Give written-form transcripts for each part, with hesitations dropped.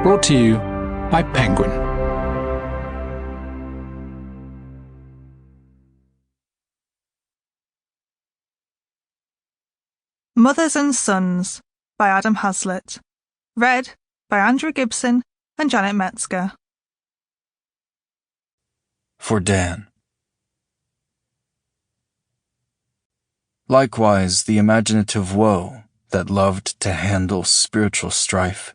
Brought to you by Penguin. Mothers and Sons by Adam Haslett. Read by Andrew Gibson and Janet Metzger. For Dan. Likewise, the imaginative woe that loved to handle spiritual strife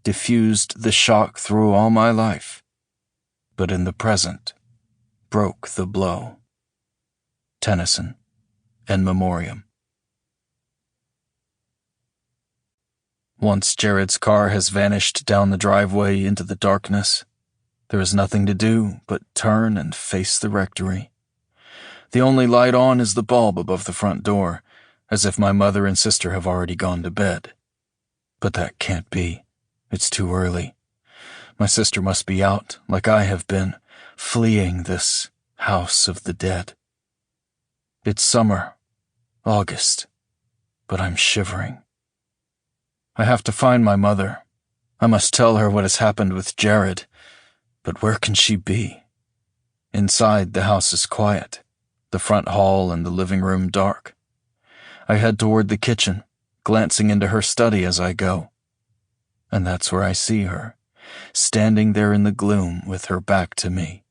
diffused the shock through all my life, but in the present broke the blow. Tennyson, In Memoriam. Once Jared's car has vanished down the driveway into the darkness, there is nothing to do but turn and face the rectory. The only light on is the bulb above the front door, as if my mother and sister have already gone to bed. But that can't be. It's too early. My sister must be out, like I have been, fleeing this house of the dead. It's summer, August, but I'm shivering. I have to find my mother. I must tell her what has happened with Jared. But where can she be? Inside, the house is quiet, the front hall and the living room dark. I head toward the kitchen, glancing into her study as I go. And that's where I see her, standing there in the gloom with her back to me,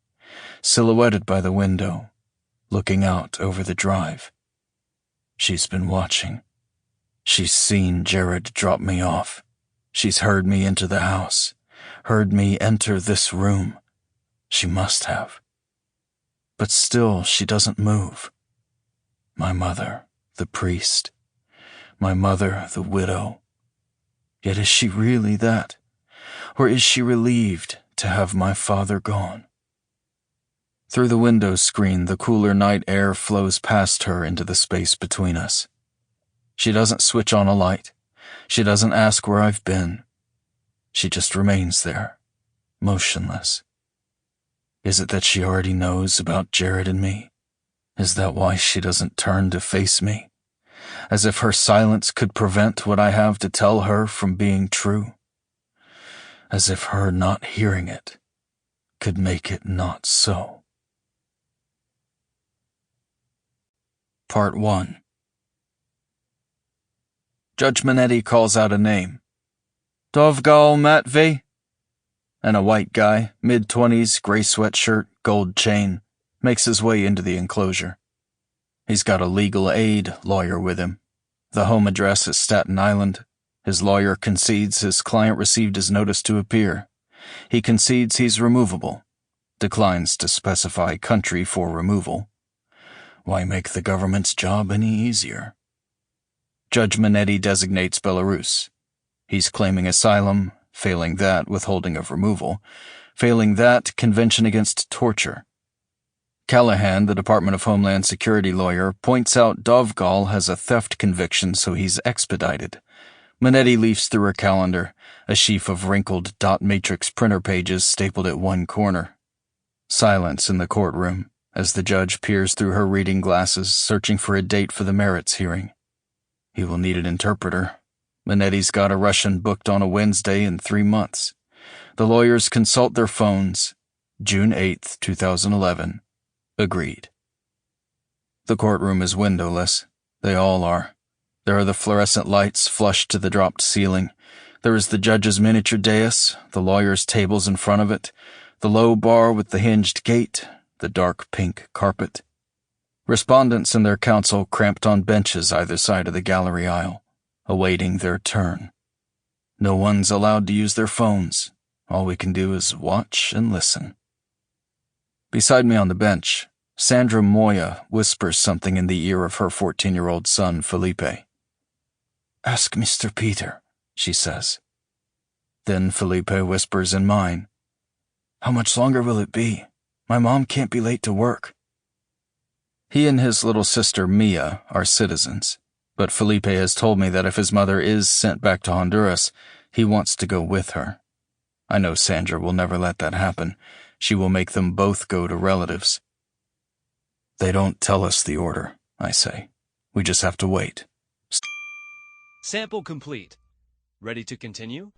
silhouetted by the window, looking out over the drive. She's been watching. She's seen Jared drop me off. She's heard me into the house, heard me enter this room. She must have. But still she doesn't move. My mother, the priest. My mother, the widow. Yet is she really that? Or is she relieved to have my father gone? Through the window screen, the cooler night air flows past her into the space between us. She doesn't switch on a light. She doesn't ask where I've been. She just remains there, motionless. Is it that she already knows about Jared and me? Is that why she doesn't turn to face me? As if her silence could prevent what I have to tell her from being true? As if her not hearing it could make it not so. Part 1. Judge Manetti calls out a name. Dovgal Matvey? And a white guy, mid-20s, gray sweatshirt, gold chain, makes his way into the enclosure. He's got a legal aid lawyer with him. The home address is Staten Island. His lawyer concedes his client received his notice to appear. He concedes he's removable. Declines to specify country for removal. Why make the government's job any easier? Judge Manetti designates Belarus. He's claiming asylum, failing that, withholding of removal, failing that, Convention Against Torture. Callahan, the Department of Homeland Security lawyer, points out Dovgal has a theft conviction, so he's expedited. Manetti leafs through her calendar, a sheaf of wrinkled dot matrix printer pages stapled at one corner. Silence in the courtroom, as the judge peers through her reading glasses, searching for a date for the merits hearing. He will need an interpreter. Manetti's got a Russian booked on a Wednesday in 3 months. The lawyers consult their phones. June 8th, 2011. Agreed. The courtroom is windowless. They all are. There are the fluorescent lights flush to the dropped ceiling. There is the judge's miniature dais, the lawyer's tables in front of it, the low bar with the hinged gate, the dark pink carpet. Respondents and their counsel cramped on benches either side of the gallery aisle, awaiting their turn. No one's allowed to use their phones. All we can do is watch and listen. Beside me on the bench, Sandra Moya whispers something in the ear of her 14-year-old son, Felipe. "Ask Mr. Peter," she says. Then Felipe whispers in mine. "How much longer will it be? My mom can't be late to work." He and his little sister, Mia, are citizens, but Felipe has told me that if his mother is sent back to Honduras, he wants to go with her. I know Sandra will never let that happen. She will make them both go to relatives. They don't tell us the order, I say. We just have to wait. Sample complete. Ready to continue?